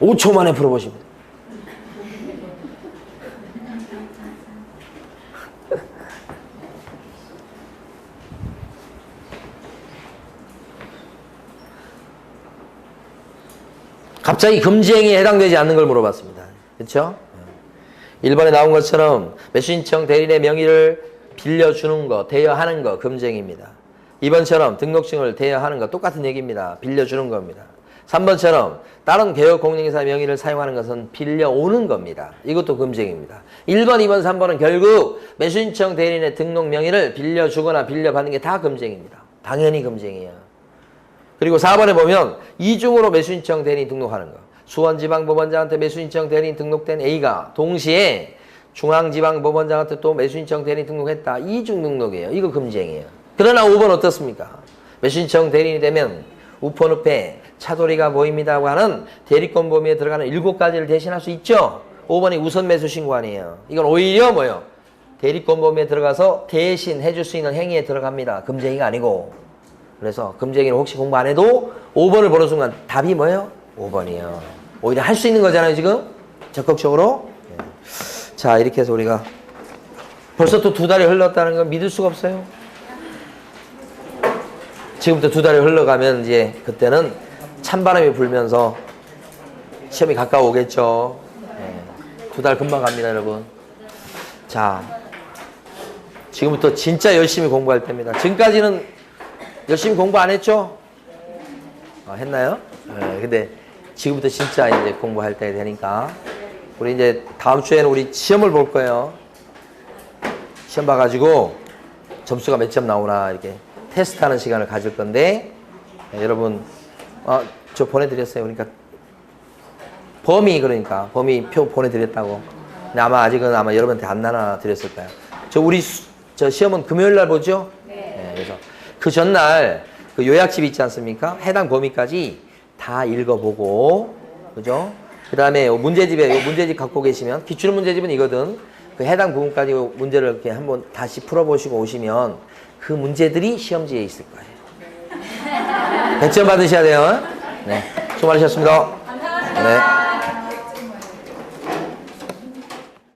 (5초) 만에 풀어보십니다. 갑자기 금지행위에 해당되지 않는 걸 물어봤습니다. 그렇죠? 1번에 나온 것처럼 매수인청 대리인의 명의를 빌려주는 거, 대여하는 거 금지행위입니다. 2번처럼 등록증을 대여하는 거 똑같은 얘기입니다. 빌려주는 겁니다. 3번처럼 다른 개업 공인인사의 명의를 사용하는 것은 빌려오는 겁니다. 이것도 금지행위입니다. 1번, 2번, 3번은 결국 매수인청 대리인의 등록 명의를 빌려주거나 빌려받는 게 다 금지행위입니다. 당연히 금지행위예요. 그리고 4번에 보면 이중으로 매수인청 대리인 등록하는 거. 수원지방법원장한테 매수인청 대리인 등록된 A가 동시에 중앙지방법원장한테 또 매수인청 대리인 등록했다. 이중 등록이에요. 이거 금지행위예요. 그러나 5번 어떻습니까? 매수인청 대리인이 되면 우편우패, 차돌이가 보입니다고 하는 대리권 범위에 들어가는 7가지를 대신할 수 있죠. 5번이 우선 매수 신고아니에요. 이건 오히려 뭐예요? 대리권 범위에 들어가서 대신 해줄 수 있는 행위에 들어갑니다. 금지행위가 아니고. 그래서 금지행위를 혹시 공부 안 해도 5번을 보는 순간 답이 뭐예요? 5번이에요. 오히려 할 수 있는 거잖아요, 지금? 적극적으로. 네. 자, 이렇게 해서 우리가 벌써 또 2달이 흘렀다는 건 믿을 수가 없어요. 지금부터 2달이 흘러가면 이제 그때는 찬바람이 불면서 시험이 가까워오겠죠. 네. 2달 금방 갑니다, 여러분. 자, 지금부터 진짜 열심히 공부할 때입니다. 지금까지는 열심히 공부 안 했죠? 했나요? 네, 근데 지금부터 진짜 이제 공부할 때 되니까 우리 이제 다음 주에는 우리 시험을 볼 거예요. 시험 봐가지고 점수가 몇 점 나오나 이렇게 테스트하는 시간을 가질 건데 네, 여러분 저 보내드렸어요. 그러니까 범위표 보내드렸다고. 근데 아직은 여러분한테 안 나눠드렸을 거예요. 저 시험은 금요일 날 보죠? 네, 그래서 그 전날 그 요약집 있지 않습니까? 해당 범위까지 다 읽어보고, 그죠? 그 다음에 문제집 갖고 계시면, 기출문제집은 이거든. 그 해당 부분까지 문제를 이렇게 한번 다시 풀어보시고 오시면 그 문제들이 시험지에 있을 거예요. 100점 받으셔야 돼요. 네. 수고 많으셨습니다. 감사합니다. 네.